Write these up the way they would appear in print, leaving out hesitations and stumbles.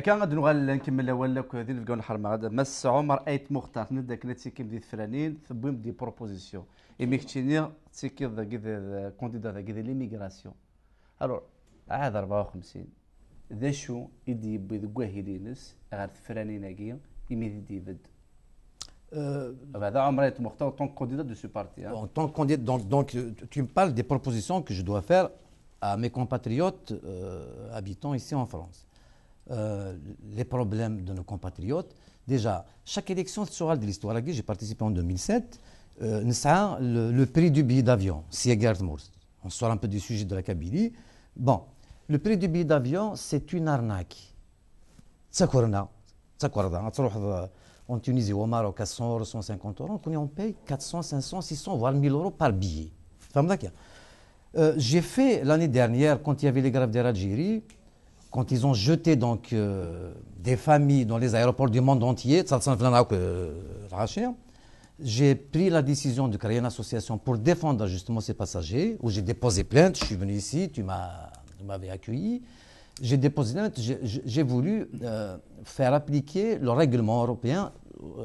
كان غادي نغال نكمل ولا كذي نلقاو الحر ما غادا مس عمر ايت مختار نبدا كنا تيكيم دي الفلانين ثبويم دي بروبوزيسيون ايميكتيني تيكي ذا كذا كونديدا ذا كذا ليميغراسيون الو عاد 54 ذا شو يدي بذكواهيلينس غير الفلانيناكي يمي دي بد هذا عمر ايت مختار طون كونديدا دو سو بارتي En tant que candidat, donc, tu me parles des propositions que je dois faire à mes compatriotes habitant ici en France. Les problèmes de nos compatriotes. Déjà, chaque élection sera de l'histoire. J'ai participé en 2007. Le prix du billet d'avion, Siegert Mours. On sort un peu du sujet de la Kabylie. Bon, le prix du billet d'avion, c'est une arnaque. Tsakourna, en Tunisie ou au Maroc à 100 euros, 150 euros, on paye 400, 500, 600, voire 1000 euros par billet. J'ai fait l'année dernière, quand il y avait les grèves d'Algérie, quand ils ont jeté donc, des familles dans les aéroports du monde entier, j'ai pris la décision de créer une association pour défendre justement ces passagers, où j'ai déposé plainte, je suis venu ici, tu m'avais accueilli. J'ai déposé plainte, j'ai voulu faire appliquer le règlement européen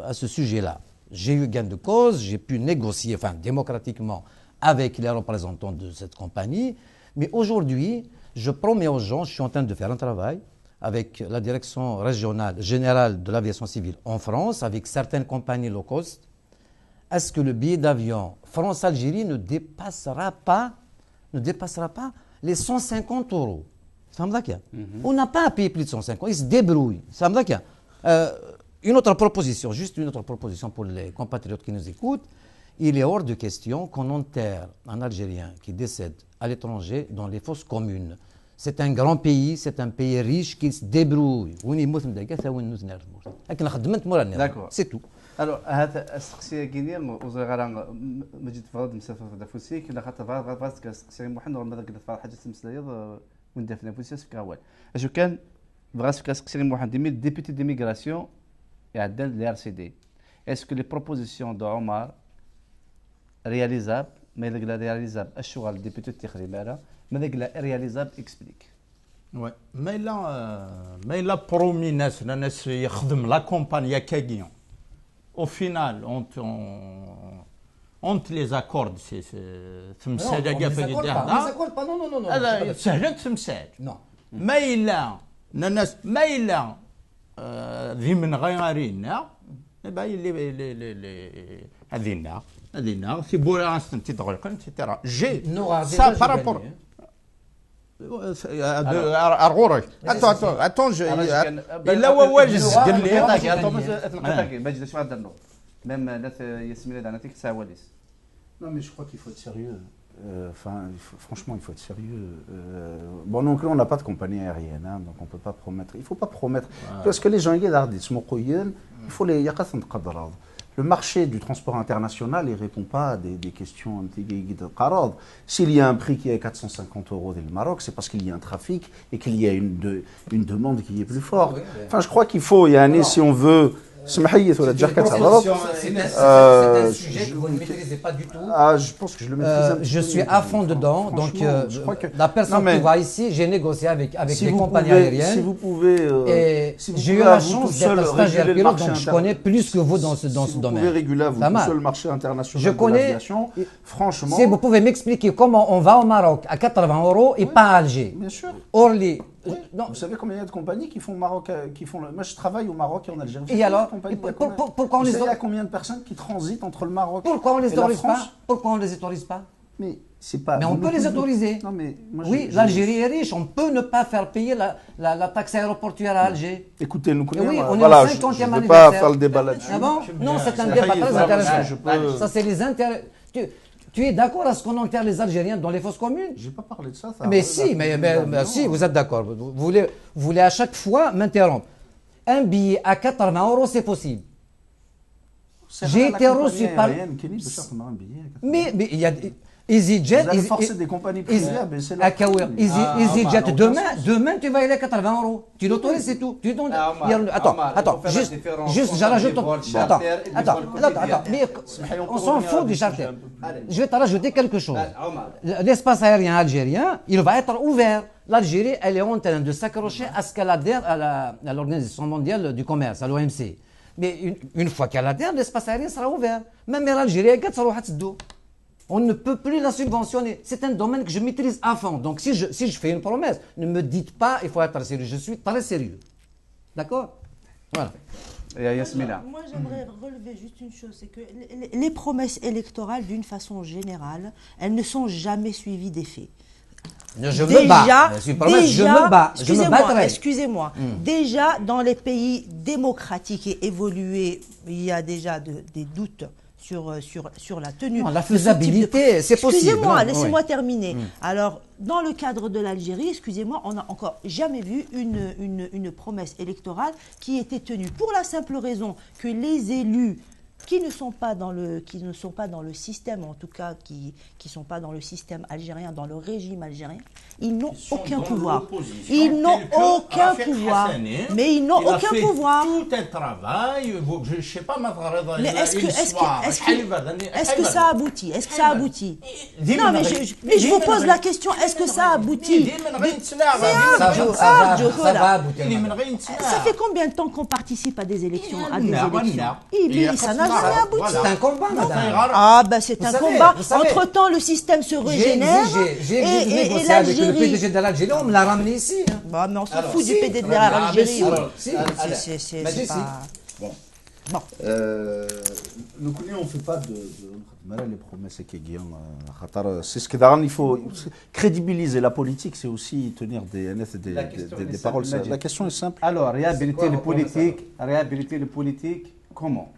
à ce sujet-là. J'ai eu gain de cause, j'ai pu négocier, enfin démocratiquement, avec les représentants de cette compagnie, mais aujourd'hui, je promets aux gens, je suis en train de faire un travail avec la direction régionale générale de l'aviation civile en France, avec certaines compagnies low cost. Est-ce que le billet d'avion France-Algérie ne dépassera pas les 150 euros? On n'a pas à payer plus de 150, ils se débrouillent. Une autre proposition, juste une autre proposition pour les compatriotes qui nous écoutent. Il est hors de question qu'on enterre un Algérien qui décède à l'étranger dans les fosses communes. C'est un grand pays, c'est un pays riche qui se débrouille. D'accord. C'est tout. Alors, هذا السقسيه كيني وزغرا مجد فرض مسافه دافوسي كنا خاطر فاز كسقسيه محمد ولا ماذا قلت حاجه تمسلايض وندفنا فوسيس في كاول اشو كان بغاس كسقسيه محمد ديمي ديبيتي ديميغراسيون يعدل لي ار سي دي اسكو لي بروبوزيسيون دو عمر رياليزاب ما يلقى رياليزاب الشغل الديبيتي تيخري مالا ماذا قال رياليزاب اكسبليك Ouais. Mais il a promis ناس يخدم لا كومبانيا كاغيون. Au final, on te les accorde. تمثال كاع في الدهدا. هذا سهل تمثال. ما إلا ذي من غيرنا هذينا في بورا استنتي دغرقن ترى جي سا بارابور أرغوري attends إلا هو واجز قال لي باجي شنو غادرنو ميم ناس يسمي لنا تيك ساواليس. Non mais je crois qu'il faut être sérieux. Franchement, il faut être sérieux. Bon, donc là, on n'a pas de compagnie aérienne, hein, donc on ne peut pas promettre. Il ne faut pas promettre. Parce que les gens, il faut les. Le marché du transport international, il ne répond pas à des questions. S'il y a un prix qui est à 450 euros dans le Maroc, c'est parce qu'il y a un trafic et qu'il y a une demande qui est plus forte. Enfin, je crois qu'il faut, il y a un si on veut. C'est un sujet que vous ne maîtrisez pas du tout. Je pense que je le maîtrise un peu. Je suis à fond dedans. Donc, la personne qui va ici, j'ai négocié avec les compagnies aériennes. Si vous pouvez. Et j'ai eu la chance d'être stagiaire pilote, donc je connais plus que vous dans ce domaine. Si vous pouvez réguler à vous tout seul le marché international de l'aviation, franchement. Si vous pouvez m'expliquer comment on va au Maroc à 80 euros et pas à Alger. Bien sûr. Orly. Non. Vous savez combien il y a de compagnies qui font Maroc, Moi, je travaille au Maroc et en Algérie. Et alors, pourquoi on les il y a combien de personnes qui transitent entre le Maroc et la France? Pourquoi on les autorise pas? Pourquoi on les autorise pas? Mais c'est pas. Mais on peut les autoriser. Non mais moi, oui, l'Algérie est riche. On peut ne pas faire payer la taxe aéroportuaire à Alger. Écoutez, nous connaissons. Oui, on voilà, est au 50e anniversaire. Je ne vais pas faire le débat là-dessus. Ah bon? Non, c'est un débat très intéressant. Ça, c'est les intérêts. Tu es d'accord à ce qu'on enterre les Algériens dans les fosses communes? Je n'ai pas parlé de ça. Mais si, si, vous êtes d'accord. Vous voulez à chaque fois m'interrompre. Un billet à 80 euros, c'est possible. J'ai été reçu par. Mais il y a. EasyJet, Vous allez forcer des compagnies privées à baisser leur Akaouir, prix. EasyJet, aucun demain, tu vas y aller 80 €. Tu l'autorises, c'est tout. Attends, juste, je rajoute. Attends, mais on s'en fout du charter. Je vais te rajouter quelque chose. L'espace aérien algérien, il va être ouvert. L'Algérie, elle est en train de s'accrocher à ce qu'elle adhère à l'Organisation mondiale du commerce, à l'OMC. Mais une fois qu'elle adhère, l'espace aérien sera ouvert. Même l'Algérie, on ne peut plus la subventionner. C'est un domaine que je maîtrise à fond. Donc si je fais une promesse, ne me dites pas il faut être sérieux. Je suis très sérieux. D'accord? Voilà. Yasmina. Moi, j'aimerais relever juste une chose, c'est que les promesses électorales, d'une façon générale, elles ne sont jamais suivies des faits. Je me bats. Je me bats. Excusez-moi. Déjà, dans les pays démocratiques et évolués, il y a déjà des doutes sur la tenue. Non, la faisabilité, c'est possible. Excusez-moi, laissez-moi terminer. Alors, dans le cadre de l'Algérie, excusez-moi, on n'a encore jamais vu une promesse électorale qui était tenue. Pour la simple raison que les élus qui ne sont pas dans le système, en tout cas qui sont pas dans le système algérien, dans le régime algérien, ils n'ont aucun pouvoir. Ils n'ont aucun pouvoir. Mais ils n'ont aucun pouvoir. Tout un travail, je ne sais pas, mais est-ce que ça aboutit? Est-ce que ça aboutit? Non, mais je vous pose la question, est-ce que ça aboutit? Ça va aboutir. Ça fait combien de temps qu'on participe à des élections? Ça n'a jamais abouti. C'est un combat, madame. Ah, ben c'est un combat. Entre-temps, le système se régénère. J'ai négocié avec le PDG de l'Algérie, on me l'a ramené ici. Bah, mais on s'en fout du PDG de l'Algérie. C'est pas... Bon. Nous on ne fait pas de les promesses c'est ce que il faut crédibiliser la politique, c'est aussi tenir des paroles. La question est simple. Alors, réhabiliter le politique, comment?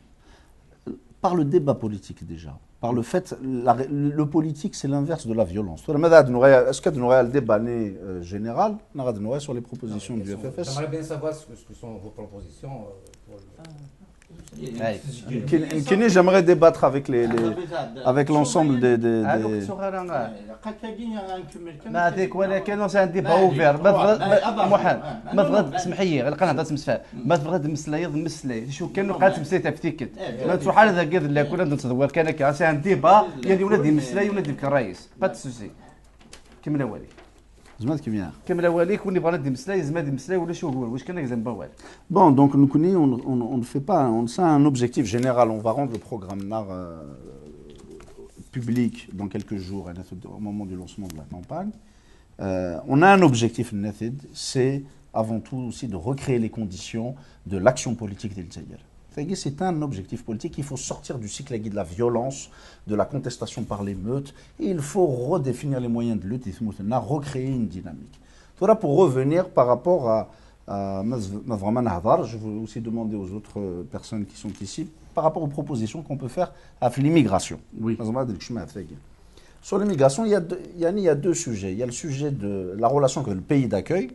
Par le débat politique déjà. Par le fait, le politique, c'est l'inverse de la violence. Est-ce que nous avons le débat général sur les propositions du FFS? J'aimerais bien savoir ce que sont vos propositions. J'aimerais débattre avec l'ensemble des ما هذيك ولكن سي ان ديبا اوفير ما تبغى تسمح لي القناه تمسفها ما تبغى تمسلي مسلي شو كانوا قالت مسليتها فتيكت لا تروح على ذاك لا كنا نتصور كان سي ان ديبا يعني ولادي مسلي ولادي الرئيس با تسوسي كمل اولي زعما كيما كمل اوليك وني بغا ندي مسلي زعما دي مسلي ولا شو هو واش كان زعما بوال. Bon, donc on ne fait pas, ça a un objectif général. On va rendre le programme NAR public dans quelques jours, au moment du lancement de la campagne. On a un objectif, c'est avant tout aussi de recréer les conditions de l'action politique des Zaïre. C'est un objectif politique. Il faut sortir du cycle de la violence, de la contestation par l'émeute. Il faut redéfinir les moyens de lutte, recréer une dynamique. Voilà pour revenir par rapport à je veux aussi demander aux autres personnes qui sont ici par rapport aux propositions qu'on peut faire avec l'immigration. Oui. Sur l'immigration, il y a deux sujets. Il y a le sujet de la relation avec le pays d'accueil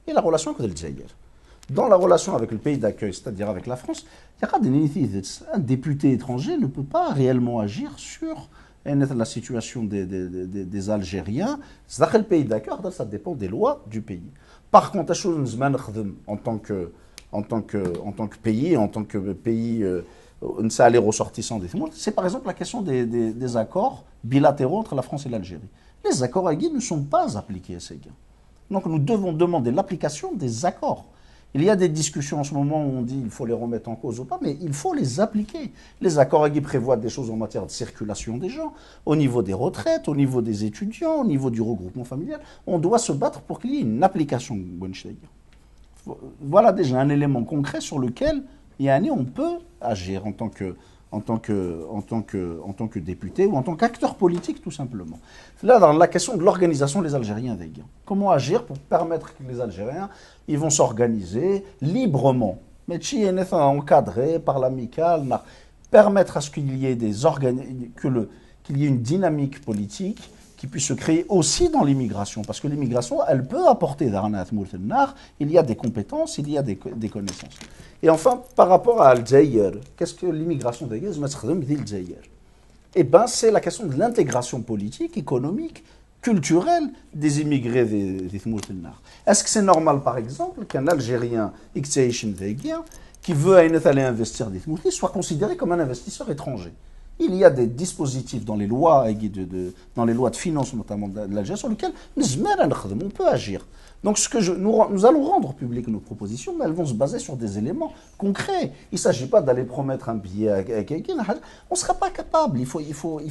et la relation avec le Zaïre. Dans la relation avec le pays d'accueil, c'est-à-dire avec la France, un député étranger ne peut pas réellement agir sur la situation des Algériens. C'est-à-dire le pays d'accueil, ça dépend des lois du pays. Par contre, en tant que pays, les ressortissants des c'est par exemple la question des accords bilatéraux entre la France et l'Algérie. Les accords aguis ne sont pas appliqués à ces gars. Donc nous devons demander l'application des accords. Il y a des discussions en ce moment où on dit qu'il faut les remettre en cause ou pas, mais il faut les appliquer. Les accords aguis prévoient des choses en matière de circulation des gens, au niveau des retraites, au niveau des étudiants, au niveau du regroupement familial. On doit se battre pour qu'il y ait une application. Voilà déjà un élément concret sur lequel on peut agir en tant que député ou en tant qu'acteur politique tout simplement. Là, dans la question de l'organisation des Algériens des gains. Comment agir pour permettre que les Algériens ils vont s'organiser librement, mais encadré par l'amicale, permettre à ce qu'il y ait qu'il y ait une dynamique politique qui puisse se créer aussi dans l'immigration, parce que l'immigration, elle peut apporter il y a des compétences, il y a des connaissances. Et enfin, par rapport à Al-Zaïr, qu'est-ce que l'immigration d'Aïr? eh ben, c'est la question de l'intégration politique, économique, culturelle des immigrés des Tmoutelnar. Est-ce que c'est normal, par exemple, qu'un Algérien qui veut aller investir des Tmoutelnar soit considéré comme un investisseur étranger? Il y a des dispositifs dans les lois, dans les lois de finances, notamment de l'Algérie, sur lesquels on peut agir. Donc nous allons rendre publiques nos propositions, mais elles vont se baser sur des éléments concrets. Il ne s'agit pas d'aller promettre un billet à quelqu'un. On ne sera pas capable. Il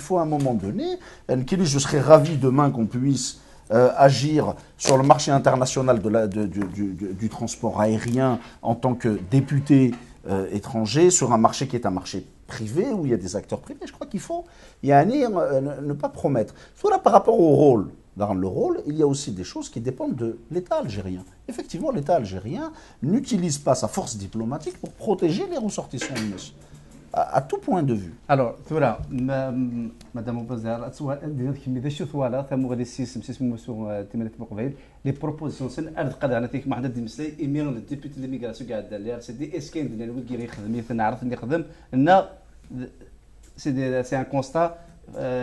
faut à un moment donné, je serais ravi demain qu'on puisse agir sur le marché international du transport aérien en tant que député étranger, sur un marché qui est un marché privé, où il y a des acteurs privés. Je crois qu'il faut ne pas promettre. Soit par rapport au rôle. Dans le rôle, il y a aussi des choses qui dépendent de l'État algérien. Effectivement, l'État algérien n'utilise pas sa force diplomatique pour protéger les ressortissants à tout point de vue. Alors, voilà, Madame Obazer, les propositions, c'est un قدر نتيك ما عندنا ديمسلي إمير الديبوتي للميغراسيون قاعد دالير سيدي إسكين ديال الويل كي يخدم يتنعرف اللي يخدم إن سي ان كونستا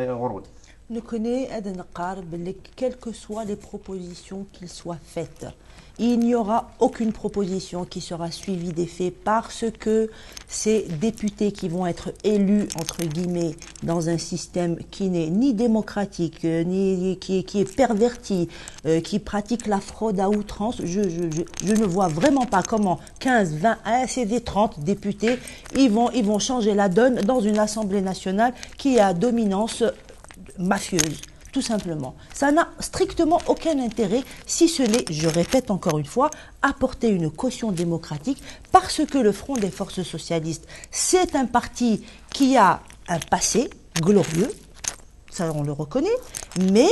غرود. Ne connaît quelles que soient les propositions qui soient faites, il n'y aura aucune proposition qui sera suivie des faits parce que ces députés qui vont être élus, entre guillemets, dans un système qui n'est ni démocratique, ni qui est perverti, qui pratique la fraude à outrance, je ne vois vraiment pas comment 15, 20, CD 30 députés, ils vont changer la donne dans une Assemblée nationale qui est à dominance mafieuse, tout simplement. Ça n'a strictement aucun intérêt, si ce n'est, je répète encore une fois, apporter une caution démocratique, parce que le Front des forces socialistes, c'est un parti qui a un passé glorieux, ça on le reconnaît, mais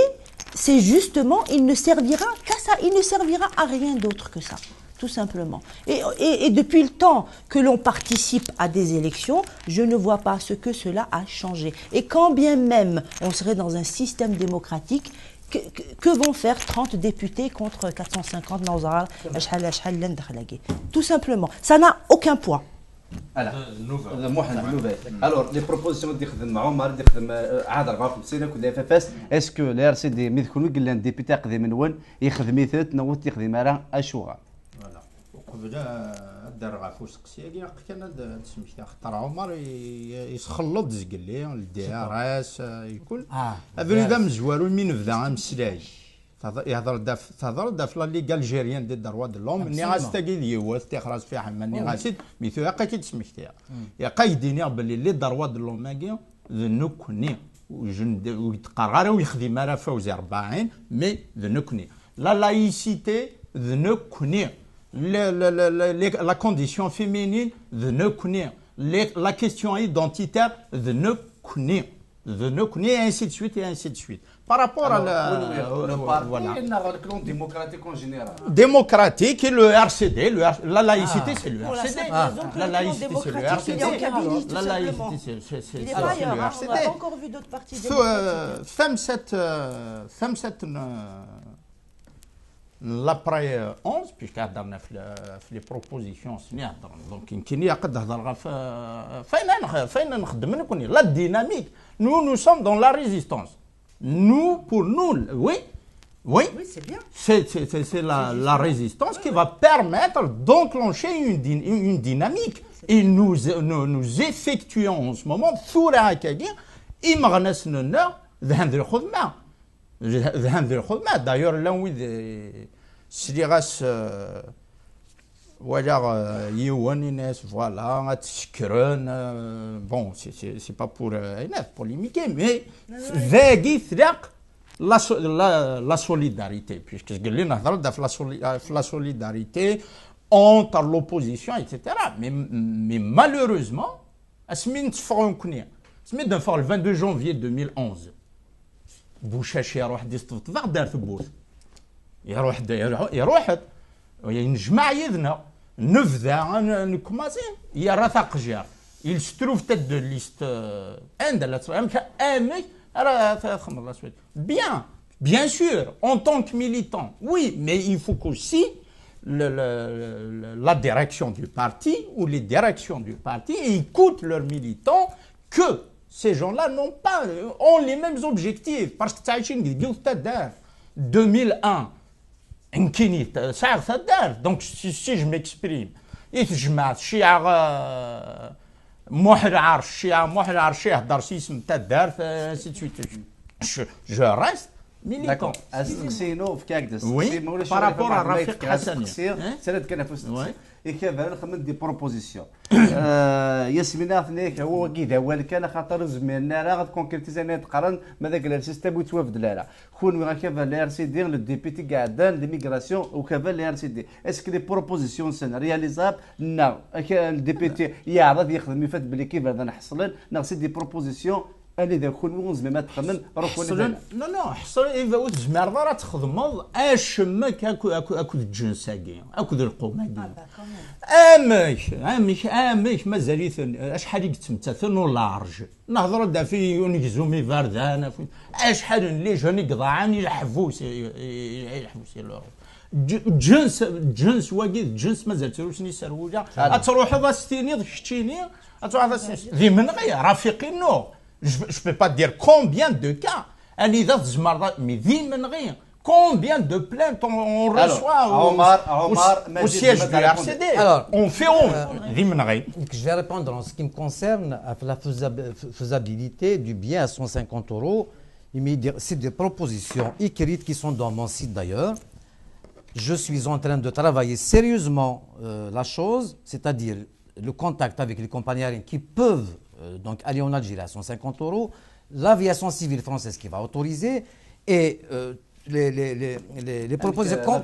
c'est justement, il ne servira qu'à ça, il ne servira à rien d'autre que ça. Tout simplement. Et depuis le temps que l'on participe à des élections, je ne vois pas ce que cela a changé. Et quand bien même on serait dans un système démocratique, que vont faire 30 députés contre 450 Nauzar, tout simplement. Ça n'a aucun poids. Alors, les propositions de Omar, est-ce que les RCD, les députés qui قبل دار غافوس قسياكي كان سميتها خطر عمر يسخلط زقلي الديها راس يكون ابريدا مزوارو من بدا مسلاي يهضر داف لا ليغ الجيريان دي دروا د لوم ني غاستاكي ديوات تيخراج فيها حماني غاسيد ميثو يقا كي تسميتها يقا يديني باللي لي دروا د لوم ماكي ذنكني ويتقرر ويخدم راه فوزي 40 مي ذنكني لا لايسيتي ذنكني la condition féminine de ne connaître, la question identitaire de ne connaître, et ainsi de suite, et ainsi de suite. Par rapport à le clan démocratique en général. Démocratique et le RCD, la laïcité c'est le RCD. La laïcité c'est le RCD. La laïcité c'est le RCD. On n'a pas encore vu d'autres partis démocratiques. Femme cette l'après 11 puisque هضرنا في لي بروبوزيسيون سني هضرنا دونك يمكن يقد هضر فين نخدم نكون لا ديناميك nous sommes dans la résistance pour nous oui c'est bien c'est la résistance qui va permettre d'enclencher une dynamique et nous effectuons en ce moment ثورة هكايا إمغنس لنا ذهن الخدمة d'ailleurs là où سليغاس ولا يواني ناس فوالا تشكرون bon c'est pas pour polémiquer mais ذاكي ثلاق la solidarité puisque قال لي نهضر في la solidarité entre l'opposition etc mais malheureusement اسمين تفرون كنيا اسمين دفع le 22 janvier 2011 بوشاش يروح ديستفطفق دار ثبوت يروح ينجمع يدنا نفذا نكمازين يرى ثقجار il se trouve tête de liste bien sûr en tant que militant oui mais il faut qu'aussi la direction du parti ou les directions du parti écoutent leurs militants que Ces gens-là n'ont pas, ont les mêmes objectifs. Parce que تعيشين قد تدار 2001 انكيني ساعة تدار. Donc si je m'exprime, يتجمع الشيعة محرعر الشيعة محرعر الشيعة هدر سي اسم تدار ainsi de suite. Je reste militant. استقسينو في كاكدس Oui, par rapport à Rafik Hassani. سند كان في استقسي كيفاه نخمم دي بروبوزيسيون ياسمينا ثنيك هو كي داوال كان خاطر زميلنا راه غاد كونكريتيزاني تقارن ماذاك السيستم وتوافد لا خون وغا كيفاه لي ار سي دي لو ديبيتي قاعدان ليميغراسيون وكيفاه لي ار سي دي اسكو لي بروبوزيسيون سن رياليزاب نا الديبيتي يعرض يخدم يفات بلي كيف هذا نحصل نغسي دي بروبوزيسيون اللي ذا كل ونز ما تخمم روح ولا لا حصل اذا وتجمع راه تخدمض اشمك اكو الجنساكي اكو القومه امك مازال اشحال يتمثل لارج نهضروا دا في يونيزومي فاردان اشحال اللي جاني قضاعان يحفوس الجنس واقي الجنس مازال تروشني سروجه تروح ذا ستيني شتيني تروح ذي من غير رفيقي نو. Je ne peux pas dire combien de cas. Combien de plaintes on reçoit au siège du RCD. Alors, on fait je vais répondre en ce qui me concerne à la faisabilité du bien à 150 €. C'est des propositions écrites qui sont dans mon site d'ailleurs. Je suis en train de travailler sérieusement la chose, c'est-à-dire le contact avec les compagnies aériennes qui peuvent donc aller en Algérie à 150 €, l'aviation civile française qui va autoriser et les propositions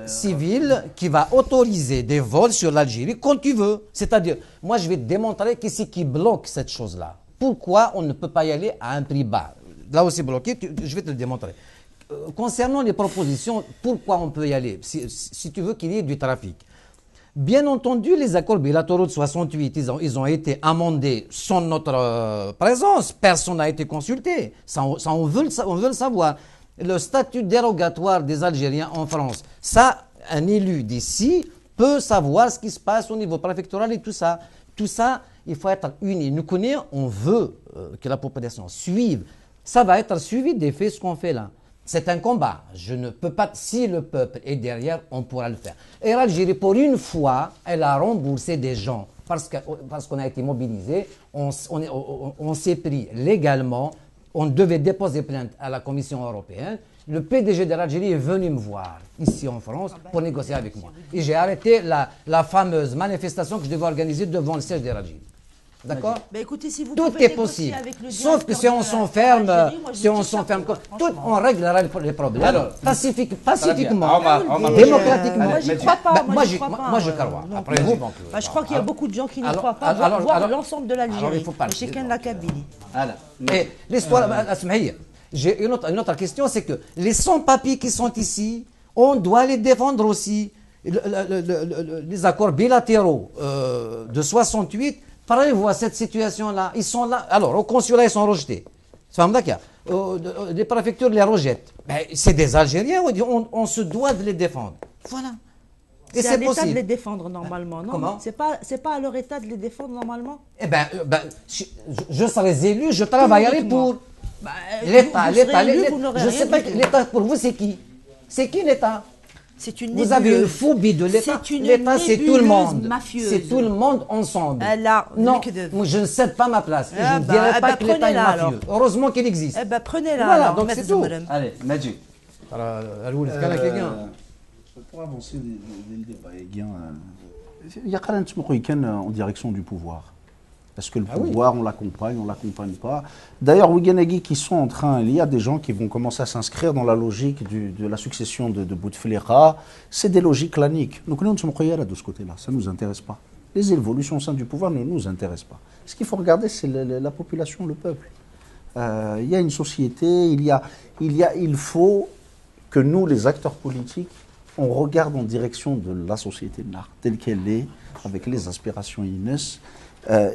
civiles qui va autoriser des vols sur l'Algérie quand tu veux. C'est-à-dire, moi je vais te démontrer qu'est-ce qui bloque cette chose-là. Pourquoi on ne peut pas y aller à un prix bas. Là aussi bloqué, je vais te le démontrer. Concernant les propositions, pourquoi on peut y aller si tu veux qu'il y ait du trafic. Bien entendu, les accords bilatéraux de 68, ils ont été amendés sans notre présence. Personne n'a été consulté. Ça, on veut le savoir. Le statut dérogatoire des Algériens en France, ça, un élu d'ici peut savoir ce qui se passe au niveau préfectoral et tout ça. Tout ça, il faut être unis. Nous connaissons, on veut que la population suive. Ça va être suivi des faits, ce qu'on fait là. C'est un combat. Je ne peux pas. Si le peuple est derrière, on pourra le faire. Et l'Algérie, pour une fois, elle a remboursé des gens parce qu'on a été mobilisé. On s'est pris légalement. On devait déposer plainte à la Commission européenne. Le PDG de l'Algérie est venu me voir ici en France pour négocier avec moi. Et j'ai arrêté la fameuse manifestation que je devais organiser devant le siège de l'Algérie. D'accord? Écoutez, si vous tout est possible. Sauf que si on s'enferme, on réglera les problèmes. Alors, pacifiquement, démocratiquement. Moi, je ne crois pas. Moi, je crois. Après vous, je crois qu'il y a beaucoup de gens qui ne croient pas voir l'ensemble de l'Algérie. Chacun de la Kabylie. Et l'histoire, j'ai une autre question, c'est que les sans-papiers qui sont ici, on doit les défendre aussi. Les accords bilatéraux de 68 prévoient cette situation-là. Ils sont là. Alors, au consulat, ils sont rejetés. Les préfectures les rejettent. C'est des Algériens, on se doit de les défendre. Voilà. Et c'est à l'État de les défendre normalement, non? Comment? C'est pas à leur État de les défendre normalement? Eh bien, je serais élu, je travaillerai pour l'État. Je ne sais pas, l'État pour vous, c'est qui? C'est qui l'État? Vous avez une phobie de l'État. L'État, c'est tout le monde. C'est tout le monde ensemble. Non, je ne cède pas ma place. Je ne dirais pas que l'État est mafieux. Heureusement qu'il existe. Prenez-la. Voilà, donc c'est tout. Allez, Majid. Pour avancer dès le débat, il y a quand même en direction du pouvoir. Est-ce que le pouvoir, on l'accompagne pas? D'ailleurs, Ouiganagui qui sont en train, il y a des gens qui vont commencer à s'inscrire dans la logique de la succession de Bouteflika. C'est des logiques claniques. Donc nous sommes de ce côté-là, ça ne nous intéresse pas. Les évolutions au sein du pouvoir ne nous intéressent pas. Ce qu'il faut regarder, c'est la population, le peuple. Il y a une société, il faut que nous, les acteurs politiques, on regarde en direction de la société NAR, telle qu'elle est, avec les aspirations INES.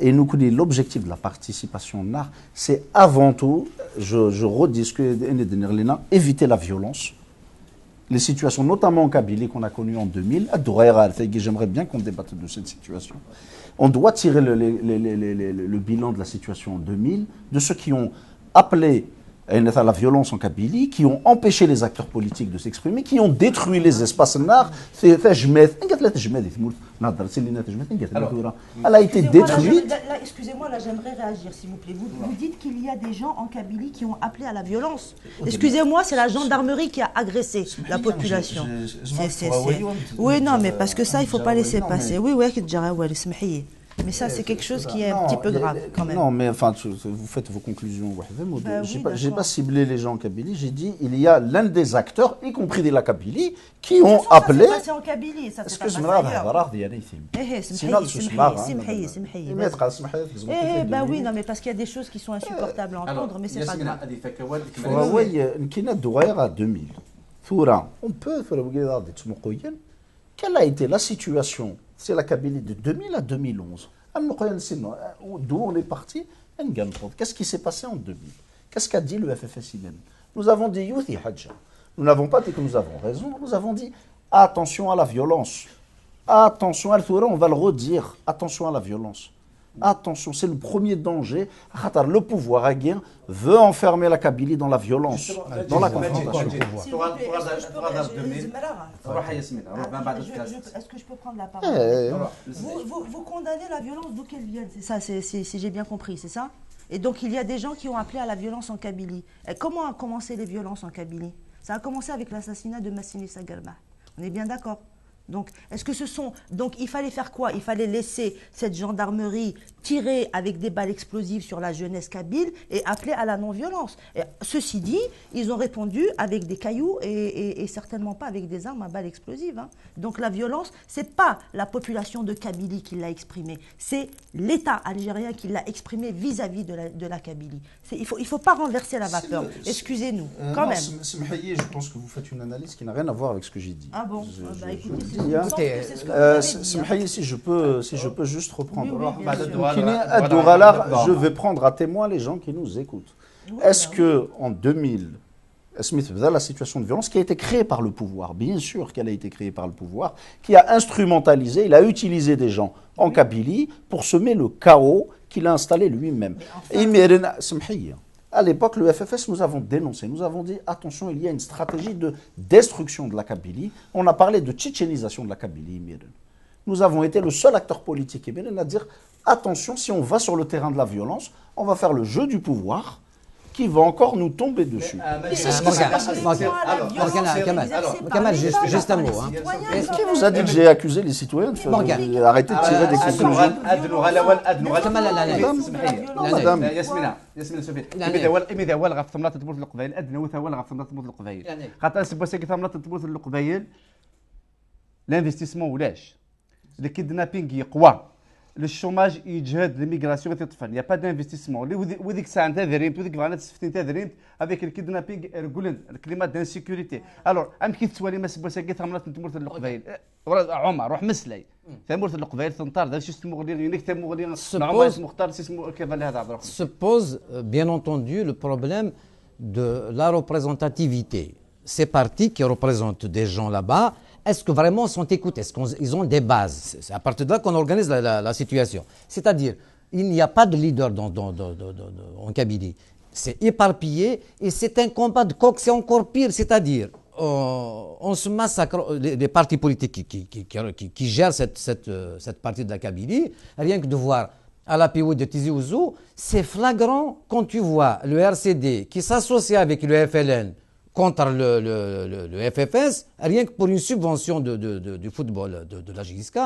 Et nous connaissons l'objectif de la participation NAR, c'est avant tout, je rediscute, éviter la violence, les situations, notamment en Kabylie qu'on a connues en 2000, j'aimerais bien qu'on débatte de cette situation. On doit tirer le bilan de la situation en 2000, de ceux qui ont appelé à la violence en Kabylie, qui ont empêché les acteurs politiques de s'exprimer, qui ont détruit les espaces noirs. Elle a été détruite. Excusez-moi, là j'aimerais réagir s'il vous plaît. Vous dites qu'il y a des gens en Kabylie qui ont appelé à la violence. Excusez-moi, c'est la gendarmerie qui a agressé la population. Oui, non, mais parce que ça, il ne faut pas laisser passer. Oui, oui, mais ça, c'est quelque chose qui est un petit peu grave quand même. Non, mais enfin, vous faites vos conclusions. Je n'ai pas ciblé les gens en Kabylie. J'ai dit il y a l'un des acteurs, y compris de la Kabylie, qui ont appelé. Ça s'est passé en Kabylie, ça s'est passé ailleurs. Oui, non, mais parce qu'il y a des choses qui sont insupportables à entendre, mais c'est pas grave. On peut faire quelle a été la situation? C'est la Kabylie de 2000 à 2011. D'où on est parti? Qu'est-ce qui s'est passé en 2000? Qu'est-ce qu'a dit le FFS-IBN? Nous avons dit Youthi Hadja. Nous n'avons pas dit que nous avons raison. Nous avons dit attention à la violence. Attention à Al-Thura, on va le redire. Attention à la violence. Attention, c'est le premier danger. Le pouvoir haguien veut enfermer la Kabylie dans la violence, dans la confrontation. Est-ce que je peux prendre la parole? Vous condamnez la violence d'où qu'elle vienne, c'est ça, si j'ai bien compris, c'est ça? Et donc il y a des gens qui ont appelé à la violence en Kabylie. Et comment a commencé les violences en Kabylie? Ça a commencé avec l'assassinat de Massili Sagalma. On est bien d'accord? Donc, est-ce que ce sont... Donc, il fallait faire quoi? Il fallait laisser cette gendarmerie tirer avec des balles explosives sur la jeunesse kabyle et appeler à la non-violence. Ceci dit, ils ont répondu avec des cailloux et certainement pas avec des armes à balles explosives. Hein. Donc, la violence, c'est pas la population de Kabylie qui l'a exprimée, c'est l'État algérien qui l'a exprimée vis-à-vis de la Kabylie. Il faut pas renverser la vapeur. Excusez-nous, quand même. Je pense que vous faites une analyse qui n'a rien à voir avec ce que j'ai dit. Ah bon? Écoutez, si je peux juste reprendre. Oui, je vais prendre à témoin les gens qui nous écoutent. Est-ce qu'en 2000, la situation de violence qui a été créée par le pouvoir, bien sûr qu'elle a été créée par le pouvoir, qui a instrumentalisé, il a utilisé des gens en Kabylie pour semer le chaos qu'il a installé lui-même. À l'époque, le FFS, nous avons dénoncé, nous avons dit attention, il y a une stratégie de destruction de la Kabylie. On a parlé de tchétchénisation de la Kabylie. Nous avons été le seul acteur politique à dire attention, si on va sur le terrain de la violence, on va faire le jeu du pouvoir qui va encore nous tomber dessus. Kamal, juste un mot. Qui vous a dit que j'ai accusé les citoyens de faire arrêter de tirer des conclusions? Madame ياسمين سوفي إمي هو الغف ثمرات تبوث القبائل أدنى وثا هو الغف ثمرات تبوث القبائل خاطر سبوسيك ثمرات تبوث القبائل الانفستيسمون ولاش الكيدنابينغ يقوى الشوماج يجهد الميغراسيون تطفن يا با دانفستيسمون وذيك الساعه نتا دريمت وذيك فانا تسفتين تا دريمت افيك الكيدنابينغ رجولن الكلمات دانسيكوريتي الوغ ام كي تسوالي ما سبوسيك ثمرات تبوث القبائل عمر روح مسلي ثمرت القبائل ثنطار ذا شو اسمه غلي نكتب مغلي نعمر مختار اسمه كيف هذا عبد الرحمن se pose bien entendu le problème de la représentativité. Ces partis qui représentent des gens là-bas, est-ce que vraiment sont écoutés? Est-ce qu'ils ont des bases? C'est à partir de là qu'on organise la situation. C'est-à-dire, il n'y a pas de leader en Kabylie. C'est éparpillé et c'est un combat de coq, c'est encore pire. C'est-à-dire, on se massacre, les partis politiques qui gèrent cette partie de la Kabylie, rien que de voir à la PO de Tizi Ouzou, c'est flagrant quand tu vois le RCD qui s'associe avec le FLN contre le FFS, rien que pour une subvention du football de la JSK.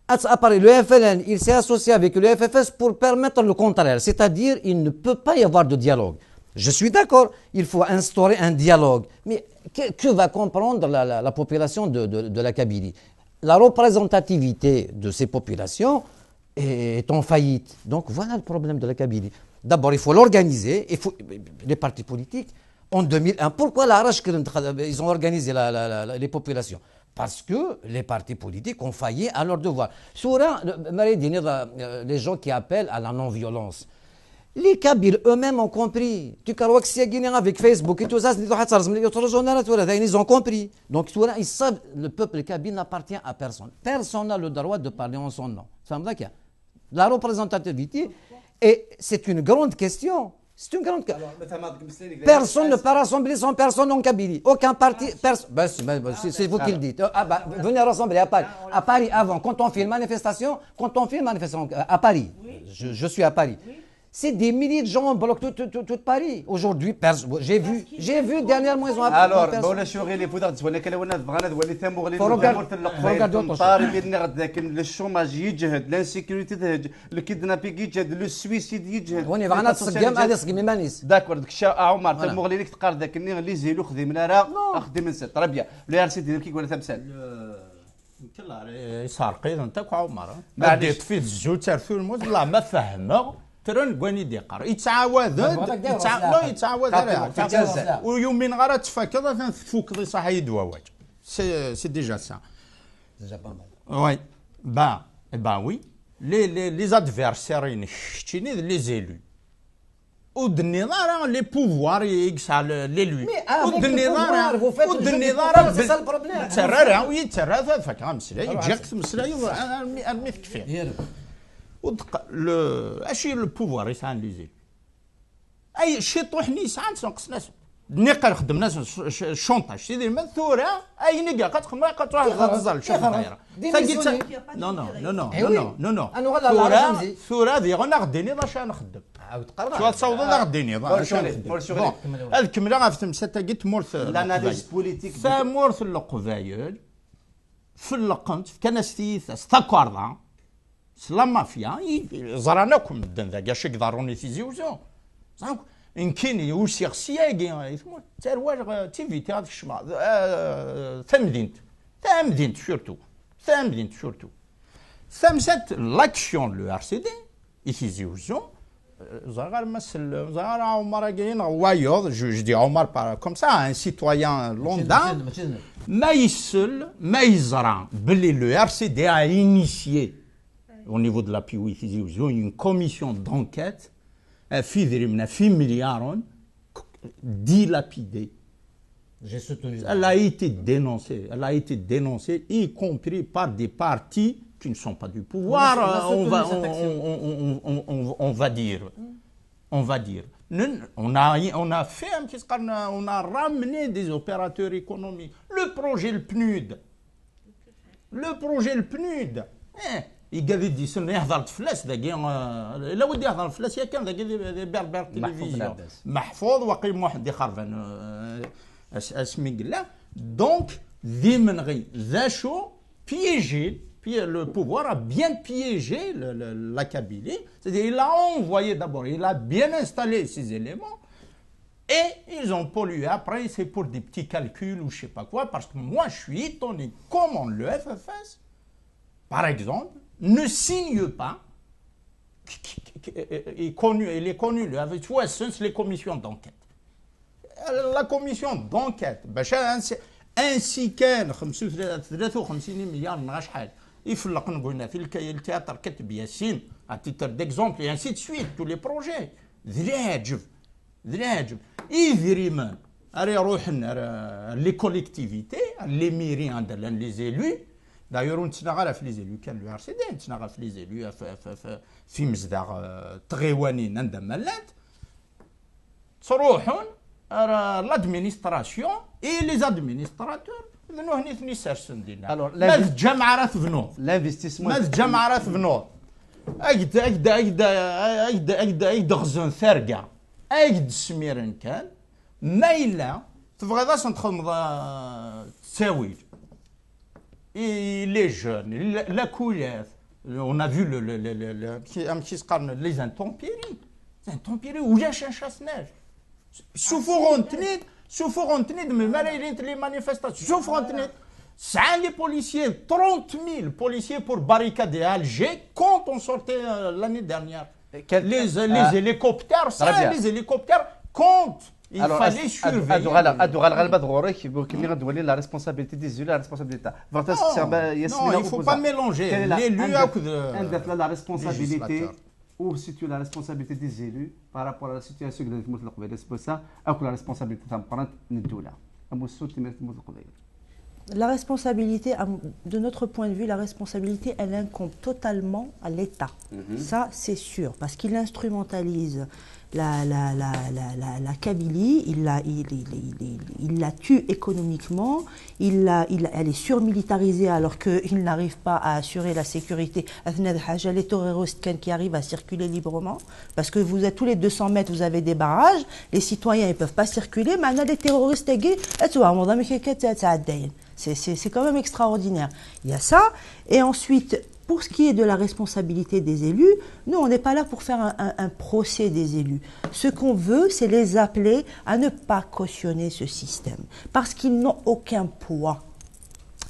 Le FLN, il s'est associé avec le FFS pour permettre le contraire, c'est-à-dire il ne peut pas y avoir de dialogue. Je suis d'accord, il faut instaurer un dialogue, mais que va comprendre la population de la Kabylie? La représentativité de ces populations est en faillite. Donc voilà le problème de la Kabylie. D'abord, il faut l'organiser, les partis politiques. En 2001, pourquoi ils ont organisé les populations? Parce que les partis politiques ont failli à leur devoir. Les gens qui appellent à la non-violence, Les Kabyles eux-mêmes ont compris. Tu crois que si avec Facebook et tout ça, ils ont compris. Donc ils savent, le peuple kabyle n'appartient à personne. Personne n'a le droit de parler en son nom. La représentativité, et c'est une grande question. C'est une grande question. Personne ne peut rassembler son personne en Kabylie. Aucun parti. C'est vous qui le dites. Venez rassembler à Paris. À Paris avant, quand on fait une manifestation, à Paris, je suis à Paris. C'est des milliers de gens bloquent tout Paris. Aujourd'hui, j'ai vu dernièrement, ils ont appelé. Alors, بولا شو غير اللي فودر تولي كلا وانا بغانا تولي ثمو غير لكن الشوماج يجهد لانسيكوريتي تهج الكيدنابيك يجهد لو سويسيد يجهد وني بغانا تصقم هذا صقمي مانيس داكور داك الشيء عمر ثمو غير لك تقار ذاك الني اللي زيلو خذي من راه خدي من سد ربيا بلا ار سي دي كي يقول تمثال كلا سارقي انت عمر بديت في الزوج ترثو الموت لا ما فهمه ترن كواني ديقار يتعاود ويومين غير تفكر تفوك صح يدواوج سي ديجا سا وي وي لي زادفيرسير شتيني لي زيلو والنظام لي بوفوار يكسع ليلوي والنظام ترى ويترى فكره مسلاي جاك مسلاي ارمي كفايه اشي لو بوفوار يسعى لي زيلو اي شي طوحني يسعى نقص ناس نقل خدم ناس الشونطاج سيدي من ثوره اي نقا كتخمر كتروح غزال شوف دايره نو ثوره دي غنا غديني باش نخدم شو تصوض غديني هذ كمله غا في تمسات قلت مورث الاناليز بوليتيك مورث القبايل في اللقنت في كناستيث استكوردا سلا مافيا زراناكم الدن ذا كاش يقدروني تيزيوزو إن كان يوسيغ سياقي يثمو تارواج تيفيتي هذا الشمال ثمدينت سورتو ثمسات لاكسيون لو ار سي دي يتيزيوزو زغار مسل زغار عمر كاين وايض جو دي عمر كوم سا ان سيتويان لوندا ما يزرع بلي لو ار سي دي ا انيسيي au niveau de la PIOI une commission d'enquête في مليار dilapidé. J'ai soutenu. Elle a été dénoncée, y compris par des partis qui ne sont pas du pouvoir, on va dire. On a fait un petit on a ramené des opérateurs économiques. Le projet le PNUD. يقدر يديسن يهضر فلاس داكي الا ودي يهضر فلاس يا كان داكي بير تلفزيون محفوظ وقيم واحد خربان اسمي قلا دونك ذي من غي ذا شو بييجي le pouvoir a bien piégé la Kabylie. C'est-à-dire il a envoyé d'abord, il a bien installé ces éléments et ils ont pollué. Après c'est pour des petits calculs ou je sais pas quoi, parce que moi je suis étonné comment le FFS, par exemple, ne signe pas, il est connu, avec les commissions d'enquête. La commission d'enquête, ainsi qu'elle, 53 مليار من شحال يفلق نقولنا في التياتر كتب ياسين à titre d'exemple et ainsi de suite tous les projets ذراجب يدري من يروح les collectivités les mairies عندنا les élus. D'ailleurs, on تناغا في لي زيلو كان لو ار سي دي تناغا في لي زيلو في مزداغ تغيوانين عند مالات تروحون لادمينستراسيون اي لي زادمينستراتور ذنو هني ثني سارسن دينا ماذ الجامعه راه تبنوا لانفستيسمون ماذ الجامعه راه تبنوا اجد غزون ثارقه اجد سميرن كان ما الا تبغي تخدم تساوي Et les jeunes, la couleur, on a vu les intempéries. Les intempéries où il y a un chasse-neige. Souffrant-tenez de me malayer les manifestations. Souffrant-tenez. Ça, les policiers, 30 000 policiers pour barricader Alger quand on sortait l'année dernière. Les hélicoptères, les hélicoptères comptent. Il fallait surveiller. La responsabilité des élus, la responsabilité. Non, il ne faut pas mélanger l'élu avec la responsabilité où situe la responsabilité des élus par rapport à la situation que nous avons. C'est pour ça que la responsabilité La responsabilité, de notre point de vue, la responsabilité, elle incombe totalement à l'État. Ça, c'est sûr, parce qu'il instrumentalise la Kabylie, il la tue économiquement, elle est surmilitarisée alors qu'il n'arrive pas à assurer la sécurité. Les terroristes qui arrivent à circuler librement, parce que vous êtes tous les 200 mètres, vous avez des barrages, les citoyens ne peuvent pas circuler, mais les terroristes, c'est quand même extraordinaire. Il y a ça, et ensuite, pour ce qui est de la responsabilité des élus, nous, on n'est pas là pour faire un procès des élus. Ce qu'on veut, c'est les appeler à ne pas cautionner ce système, parce qu'ils n'ont aucun poids.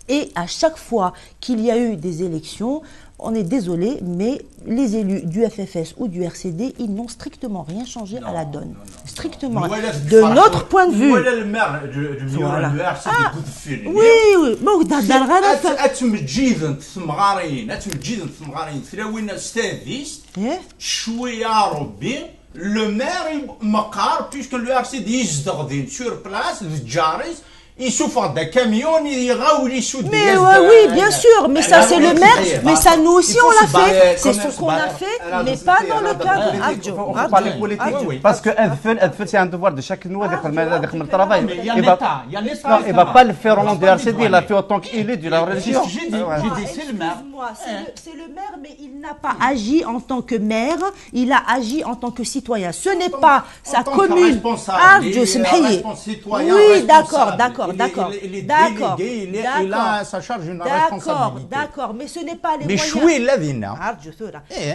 Et à chaque fois qu'il y a eu des élections, on est désolé, mais les élus du FFS ou du RCD, ils n'ont strictement rien changé à la donne. Strictement rien. De notre point de vue. Voilà. Oui, le maire puisque le RCD est sur place, il souffre d'un camion, il raouli sous des Mais oui, bien sûr, mais ça c'est le maire, mais ça nous aussi on l'a fait, c'est ce qu'on a fait, mais pas dans le cadre on va parler politique, parce que c'est un devoir de chaque nous de travail. Il y a l'État, il ne va pas le faire au nom du RCD, il l'a fait en tant qu'élu de la religion. J'ai dit, c'est le maire. C'est le maire, mais il n'a pas agi en tant que maire, il a agi en tant que citoyen. Ce n'est pas sa commune. Oui, d'accord. Il a sa charge une responsabilité. D'accord, mais ce n'est pas les moyens.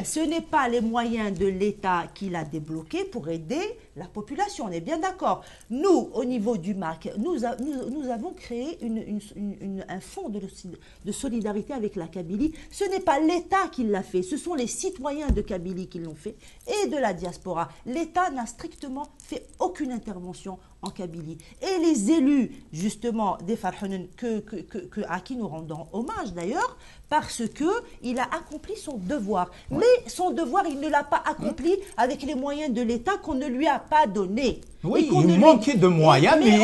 Ce n'est pas les moyens de l'État qu'il a débloqués pour aider la population. On est bien d'accord. Nous, au niveau du MAC, nous avons créé un fonds de solidarité avec la Kabylie. Ce n'est pas l'État qui l'a fait, ce sont les citoyens de Kabylie qui l'ont fait et de la diaspora. L'État n'a strictement fait aucune intervention en Kabylie. Et les élus, justement, des Farhounen, à qui nous rendons hommage d'ailleurs, parce qu'il a accompli son devoir. Ouais. Mais son devoir, il ne l'a pas accompli avec les moyens de l'État qu'on ne lui a pas donnés. Oui, il manquait de moyens, mais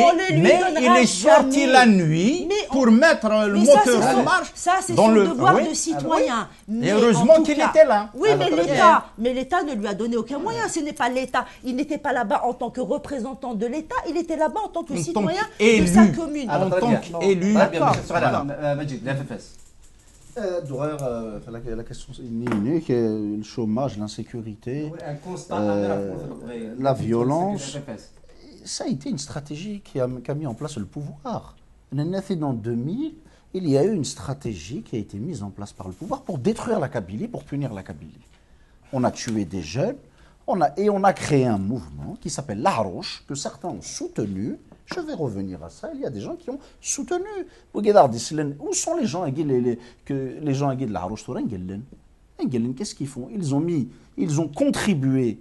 il est sorti la nuit pour mettre le moteur en marche. Ça, c'est son devoir de citoyen. Et heureusement qu'il était là. Oui, mais l'État ne lui a donné aucun moyen. Ce n'est pas l'État. Il n'était pas là-bas en tant que représentant de l'État, il était là-bas en tant que citoyen de sa commune. En tant qu'élu. Majid, la FFS. La question c'est le chômage, l'insécurité, la violence. Ça a été une stratégie qui a mis en place le pouvoir. En 2000, il y a eu une stratégie qui a été mise en place par le pouvoir pour détruire la Kabylie, pour punir la Kabylie. On a tué des jeunes, on a créé un mouvement qui s'appelle l'Arouche, que certains ont soutenu. Je vais revenir à ça. Il y a des gens qui ont soutenu. Où sont les gens de l'Arouche? Qu'est-ce qu'ils font? Ils ont contribué,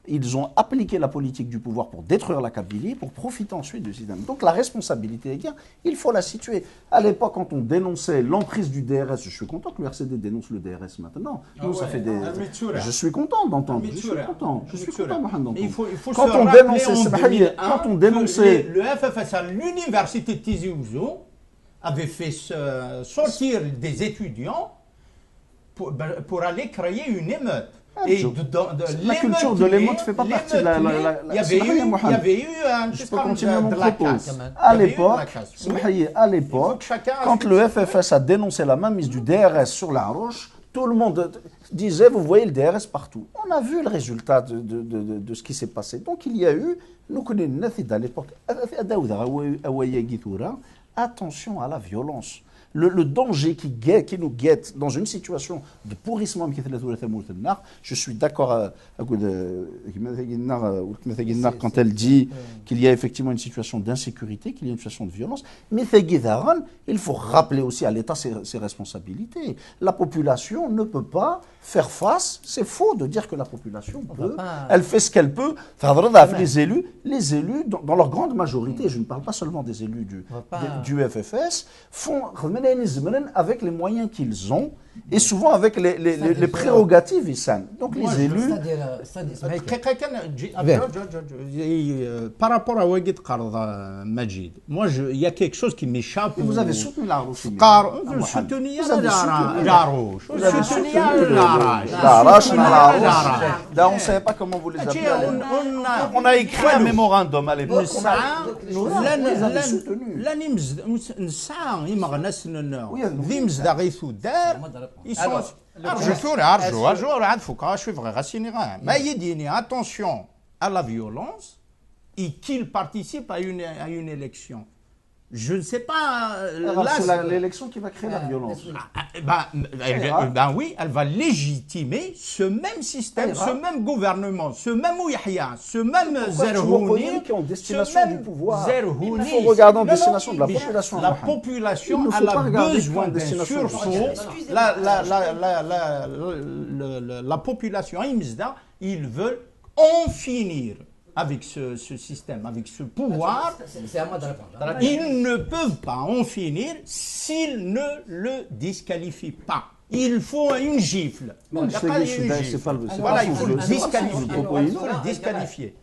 ils ont appliqué la politique du pouvoir pour détruire la Kabylie, pour profiter ensuite du système. Donc la responsabilité, il faut la situer. À l'époque, quand on dénonçait l'emprise du DRS, je suis content que le RCD dénonce le DRS maintenant. Nous, ça fait des... Je suis content d'entendre. Je suis content, Mohamed. Quand on dénonçait... Le FFS à l'université de Tizi Ouzou avait fait sortir des étudiants pour aller créer une émeute. Et la culture de l'émeute ne fait pas partie de la... Il y avait eu je peux continuer mon propos. À l'époque, quand le FFS a dénoncé la mainmise du DRS sur la roche, tout le monde disait, vous voyez le DRS partout. On a vu le résultat de ce qui s'est passé. Donc il y a eu, nous connaissons à l'époque, attention à la violence. Le danger qui nous guette dans une situation de pourrissement, je suis d'accord quand elle dit qu'il y a effectivement une situation d'insécurité, qu'il y a une situation de violence, mais il faut rappeler aussi à l'État ses responsabilités. La population ne peut pas faire face, c'est faux de dire que la population peut, elle fait ce qu'elle peut. Les élus, dans leur grande majorité, je ne parle pas seulement des élus du FFS, font avec les moyens qu'ils ont, Et souvent avec les prérogatives, Issam. Donc les élus. Par rapport à Ouagid Qarda Majid, moi, il y a quelque chose qui m'échappe. Vous avez soutenu la Harouche. Vous avez soutenu la Harouche. Vous avez soutenu la Harouche. On ne savait pas comment vous les appelez. On a écrit un mémorandum à l'époque. Attention à la violence et qu'il participe à une élection. Je ne sais pas. C'est l'élection qui va créer la violence. Oui, elle va légitimer ce même système, ce même gouvernement, ce même Ouyahia, ce même Zerhouni, qui ont destination du pouvoir. Il faut regarder en destination de la population. La population a besoin d'un sursaut. La population Imzda, ils veulent en finir avec ce système, avec ce pouvoir. C'est à moi de répondre. Ils ne peuvent pas en finir s'ils ne le disqualifient pas. Il faut une gifle. Il faut le disqualifier. Il faut le disqualifier.